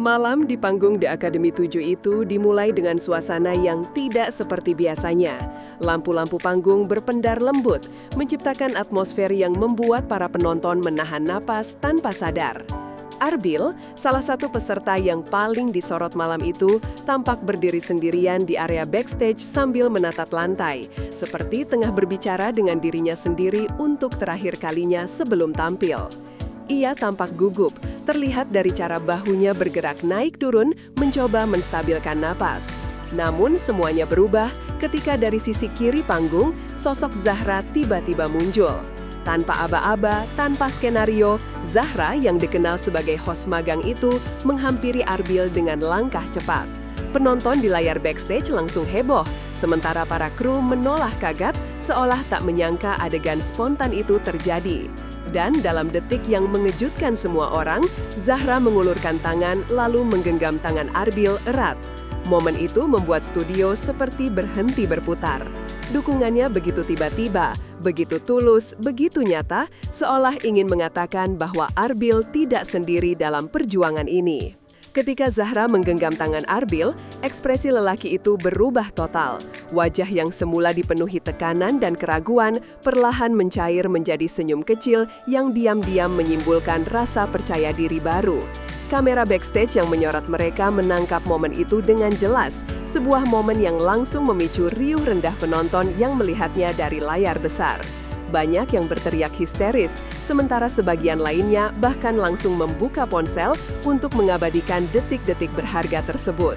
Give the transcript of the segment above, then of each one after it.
Malam di panggung The Academy 7 itu dimulai dengan suasana yang tidak seperti biasanya. Lampu-lampu panggung berpendar lembut, menciptakan atmosfer yang membuat para penonton menahan napas tanpa sadar. Arbil, salah satu peserta yang paling disorot malam itu, tampak berdiri sendirian di area backstage sambil menatap lantai, seperti tengah berbicara dengan dirinya sendiri untuk terakhir kalinya sebelum tampil. Ia tampak gugup, terlihat dari cara bahunya bergerak naik turun mencoba menstabilkan napas. Namun semuanya berubah ketika dari sisi kiri panggung, sosok Zahra tiba-tiba muncul. Tanpa aba-aba, tanpa skenario, Zahra yang dikenal sebagai host magang itu menghampiri Arbil dengan langkah cepat. Penonton di layar backstage langsung heboh, sementara para kru menoleh kaget seolah tak menyangka adegan spontan itu terjadi. Dan dalam detik yang mengejutkan semua orang, Zahra mengulurkan tangan lalu menggenggam tangan Arbil erat. Momen itu membuat studio seperti berhenti berputar. Dukungannya begitu tiba-tiba, begitu tulus, begitu nyata, seolah ingin mengatakan bahwa Arbil tidak sendiri dalam perjuangan ini. Ketika Zahra menggenggam tangan Arbil, ekspresi lelaki itu berubah total. Wajah yang semula dipenuhi tekanan dan keraguan perlahan mencair menjadi senyum kecil yang diam-diam menyimpulkan rasa percaya diri baru. Kamera backstage yang menyorot mereka menangkap momen itu dengan jelas, sebuah momen yang langsung memicu riuh rendah penonton yang melihatnya dari layar besar. Banyak yang berteriak histeris, sementara sebagian lainnya bahkan langsung membuka ponsel untuk mengabadikan detik-detik berharga tersebut.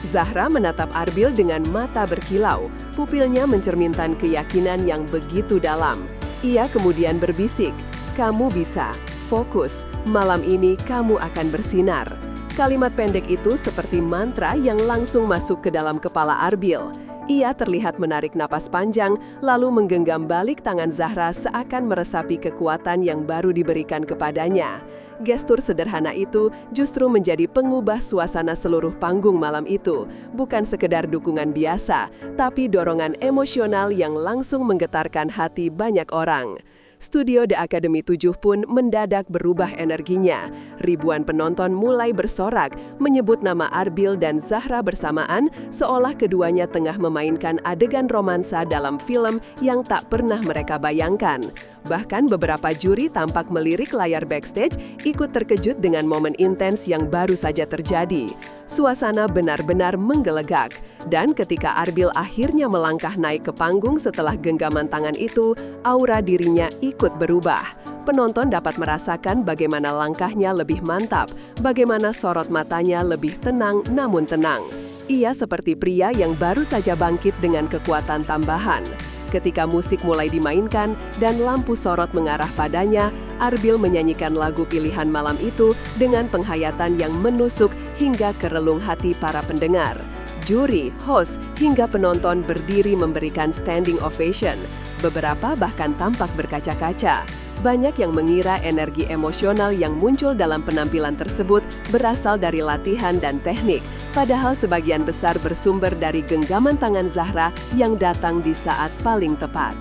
Zahra menatap Arbil dengan mata berkilau, pupilnya mencerminkan keyakinan yang begitu dalam. Ia kemudian berbisik, "Kamu bisa. Fokus, malam ini kamu akan bersinar." Kalimat pendek itu seperti mantra yang langsung masuk ke dalam kepala Arbil. Ia terlihat menarik napas panjang, lalu menggenggam balik tangan Zahra seakan meresapi kekuatan yang baru diberikan kepadanya. Gestur sederhana itu justru menjadi pengubah suasana seluruh panggung malam itu. Bukan sekedar dukungan biasa, tapi dorongan emosional yang langsung menggetarkan hati banyak orang. Studio The Academy 7 pun mendadak berubah energinya. Ribuan penonton mulai bersorak, menyebut nama Arbil dan Zahra bersamaan, seolah keduanya tengah memainkan adegan romansa dalam film yang tak pernah mereka bayangkan. Bahkan beberapa juri tampak melirik layar backstage, ikut terkejut dengan momen intens yang baru saja terjadi. Suasana benar-benar menggelegak. Dan ketika Arbil akhirnya melangkah naik ke panggung setelah genggaman tangan itu, aura dirinya ikut berubah. Penonton dapat merasakan bagaimana langkahnya lebih mantap, bagaimana sorot matanya lebih tenang namun tenang. Ia seperti pria yang baru saja bangkit dengan kekuatan tambahan. Ketika musik mulai dimainkan dan lampu sorot mengarah padanya, Arbil menyanyikan lagu pilihan malam itu dengan penghayatan yang menusuk hingga ke relung hati para pendengar. Juri, host, hingga penonton berdiri memberikan standing ovation. Beberapa bahkan tampak berkaca-kaca. Banyak yang mengira energi emosional yang muncul dalam penampilan tersebut berasal dari latihan dan teknik, padahal sebagian besar bersumber dari genggaman tangan Zahra yang datang di saat paling tepat.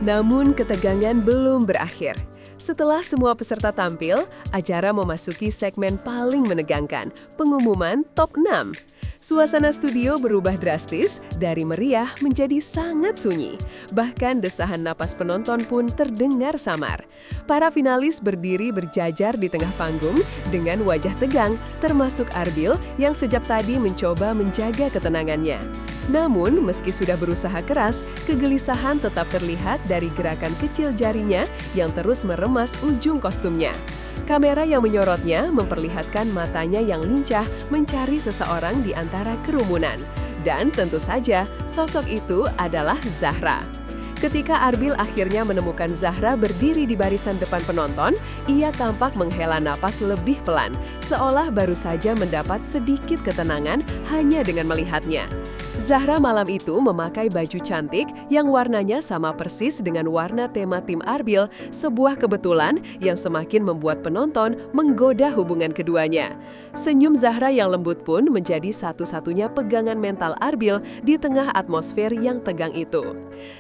Namun ketegangan belum berakhir. Setelah semua peserta tampil, acara memasuki segmen paling menegangkan, pengumuman top 6. Suasana studio berubah drastis, dari meriah menjadi sangat sunyi. Bahkan desahan napas penonton pun terdengar samar. Para finalis berdiri berjajar di tengah panggung dengan wajah tegang, termasuk Arbil yang sejak tadi mencoba menjaga ketenangannya. Namun, meski sudah berusaha keras, kegelisahan tetap terlihat dari gerakan kecil jarinya yang terus meremas ujung kostumnya. Kamera yang menyorotnya memperlihatkan matanya yang lincah mencari seseorang di antara kerumunan. Dan tentu saja, sosok itu adalah Zahra. Ketika Arbil akhirnya menemukan Zahra berdiri di barisan depan penonton, ia tampak menghela napas lebih pelan, seolah baru saja mendapat sedikit ketenangan hanya dengan melihatnya. Zahra malam itu memakai baju cantik yang warnanya sama persis dengan warna tema tim Arbil, sebuah kebetulan yang semakin membuat penonton menggoda hubungan keduanya. Senyum Zahra yang lembut pun menjadi satu-satunya pegangan mental Arbil di tengah atmosfer yang tegang itu.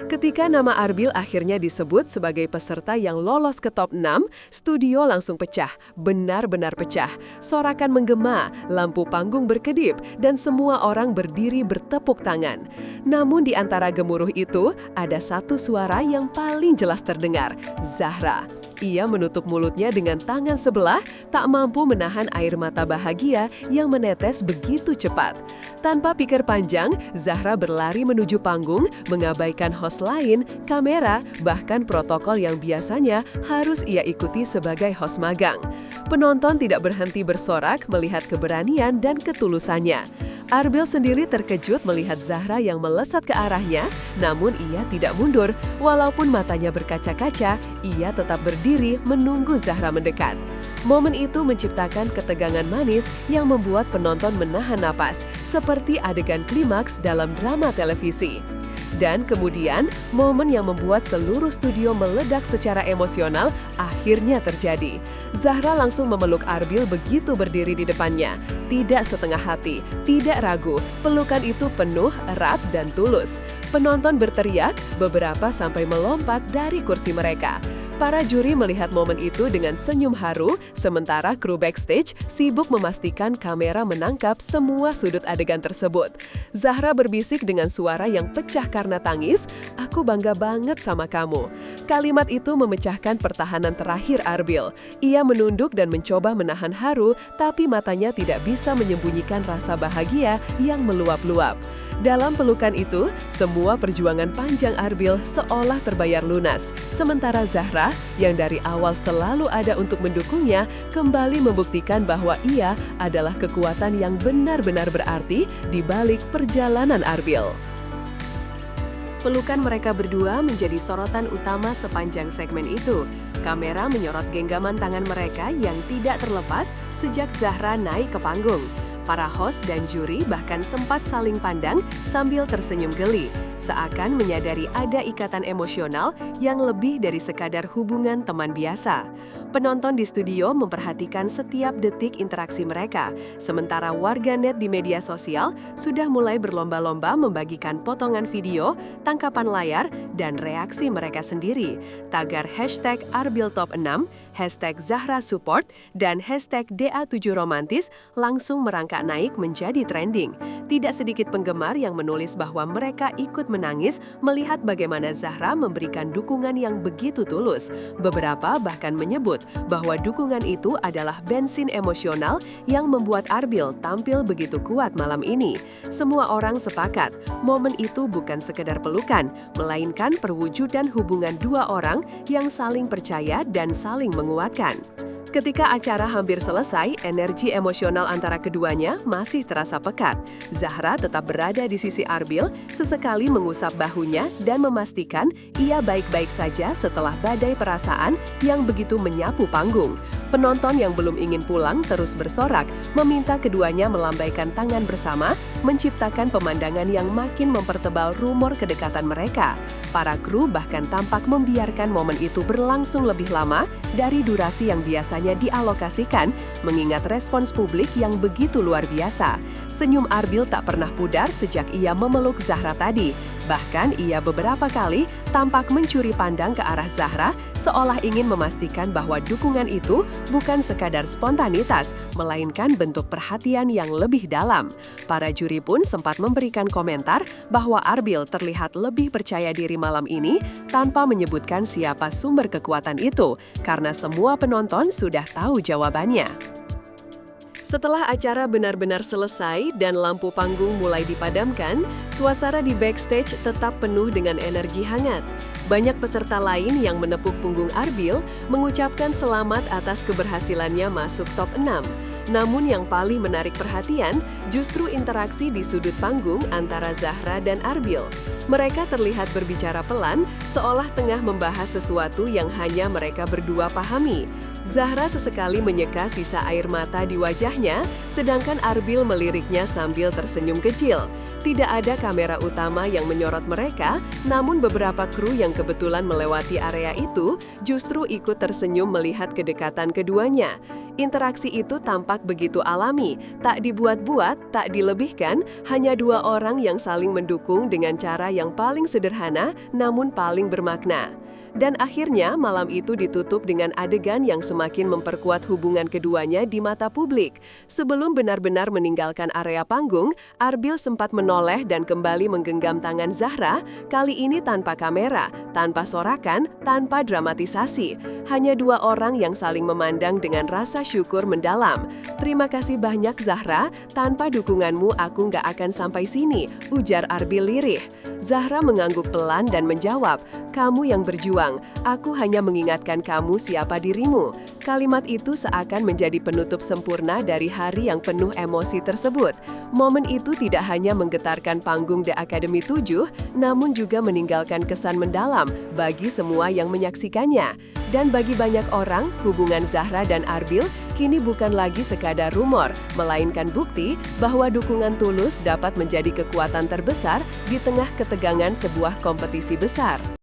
Ketika nama Arbil akhirnya disebut sebagai peserta yang lolos ke top 6, studio langsung pecah, benar-benar pecah. Sorakan menggema, lampu panggung berkedip, dan semua orang berdiri bertepuk tangan. Namun di antara gemuruh itu, ada satu suara yang paling jelas terdengar, Zahra. Ia menutup mulutnya dengan tangan sebelah, tak mampu menahan air mata bahagia yang menetes begitu cepat. Tanpa pikir panjang, Zahra berlari menuju panggung, mengabaikan host lain, kamera, bahkan protokol yang biasanya harus ia ikuti sebagai host magang. Penonton tidak berhenti bersorak melihat keberanian dan ketulusannya. Arbil sendiri terkejut melihat Zahra yang melesat ke arahnya, namun ia tidak mundur. Walaupun matanya berkaca-kaca, ia tetap berdiri menunggu Zahra mendekat. Momen itu menciptakan ketegangan manis yang membuat penonton menahan napas, seperti adegan klimaks dalam drama televisi. Dan kemudian, momen yang membuat seluruh studio meledak secara emosional akhirnya terjadi. Zahra langsung memeluk Arbil begitu berdiri di depannya. Tidak setengah hati, tidak ragu, pelukan itu penuh, erat, dan tulus. Penonton berteriak, beberapa sampai melompat dari kursi mereka. Para juri melihat momen itu dengan senyum haru, sementara kru backstage sibuk memastikan kamera menangkap semua sudut adegan tersebut. Zahra berbisik dengan suara yang pecah karena tangis, "Aku bangga banget sama kamu." Kalimat itu memecahkan pertahanan terakhir Arbil. Ia menunduk dan mencoba menahan haru, tapi matanya tidak bisa menyembunyikan rasa bahagia yang meluap-luap. Dalam pelukan itu, semua perjuangan panjang Arbil seolah terbayar lunas. Sementara Zahra, yang dari awal selalu ada untuk mendukungnya, kembali membuktikan bahwa ia adalah kekuatan yang benar-benar berarti di balik perjalanan Arbil. Pelukan mereka berdua menjadi sorotan utama sepanjang segmen itu. Kamera menyorot genggaman tangan mereka yang tidak terlepas sejak Zahra naik ke panggung. Para host dan juri bahkan sempat saling pandang sambil tersenyum geli, seakan menyadari ada ikatan emosional yang lebih dari sekadar hubungan teman biasa. Penonton di studio memperhatikan setiap detik interaksi mereka, sementara warganet di media sosial sudah mulai berlomba-lomba membagikan potongan video, tangkapan layar, dan reaksi mereka sendiri. Tagar hashtag Arbil Top 6, hashtag Zahra Support, dan hashtag DA7Romantis langsung merangkak naik menjadi trending. Tidak sedikit penggemar yang menulis bahwa mereka ikut menangis melihat bagaimana Zahra memberikan dukungan yang begitu tulus. Beberapa bahkan menyebut bahwa dukungan itu adalah bensin emosional yang membuat Arbil tampil begitu kuat malam ini. Semua orang sepakat, momen itu bukan sekedar pelukan, melainkan perwujudan hubungan dua orang yang saling percaya dan saling menguatkan. Ketika acara hampir selesai, energi emosional antara keduanya masih terasa pekat. Zahra tetap berada di sisi Arbil, sesekali mengusap bahunya dan memastikan ia baik-baik saja setelah badai perasaan yang begitu menyapu panggung. Penonton yang belum ingin pulang terus bersorak, meminta keduanya melambaikan tangan bersama, menciptakan pemandangan yang makin mempertebal rumor kedekatan mereka. Para kru bahkan tampak membiarkan momen itu berlangsung lebih lama dari durasi yang biasanya dialokasikan, mengingat respons publik yang begitu luar biasa. Senyum Arbil tak pernah pudar sejak ia memeluk Zahra tadi. Bahkan ia beberapa kali tampak mencuri pandang ke arah Zahra, seolah ingin memastikan bahwa dukungan itu bukan sekadar spontanitas, melainkan bentuk perhatian yang lebih dalam. Para juri pun sempat memberikan komentar bahwa Arbil terlihat lebih percaya diri malam ini tanpa menyebutkan siapa sumber kekuatan itu, karena semua penonton sudah tahu jawabannya. Setelah acara benar-benar selesai dan lampu panggung mulai dipadamkan, suasana di backstage tetap penuh dengan energi hangat. Banyak peserta lain yang menepuk punggung Arbil mengucapkan selamat atas keberhasilannya masuk top 6. Namun yang paling menarik perhatian justru interaksi di sudut panggung antara Zahra dan Arbil. Mereka terlihat berbicara pelan, seolah tengah membahas sesuatu yang hanya mereka berdua pahami. Zahra sesekali menyeka sisa air mata di wajahnya, sedangkan Arbil meliriknya sambil tersenyum kecil. Tidak ada kamera utama yang menyorot mereka, namun beberapa kru yang kebetulan melewati area itu justru ikut tersenyum melihat kedekatan keduanya. Interaksi itu tampak begitu alami, tak dibuat-buat, tak dilebihkan, hanya dua orang yang saling mendukung dengan cara yang paling sederhana namun paling bermakna. Dan akhirnya malam itu ditutup dengan adegan yang semakin memperkuat hubungan keduanya di mata publik. Sebelum benar-benar meninggalkan area panggung, Arbil sempat menoleh dan kembali menggenggam tangan Zahra, kali ini tanpa kamera, tanpa sorakan, tanpa dramatisasi. Hanya dua orang yang saling memandang dengan rasa syukur mendalam. "Terima kasih banyak Zahra, tanpa dukunganmu aku nggak akan sampai sini," ujar Arbil lirih. Zahra mengangguk pelan dan menjawab, "Kamu yang berjuang, aku hanya mengingatkan kamu siapa dirimu." Kalimat itu seakan menjadi penutup sempurna dari hari yang penuh emosi tersebut. Momen itu tidak hanya menggetarkan panggung The Academy 7, namun juga meninggalkan kesan mendalam bagi semua yang menyaksikannya. Dan bagi banyak orang, hubungan Zahra dan Arbil kini bukan lagi sekadar rumor, melainkan bukti bahwa dukungan tulus dapat menjadi kekuatan terbesar di tengah ketegangan sebuah kompetisi besar.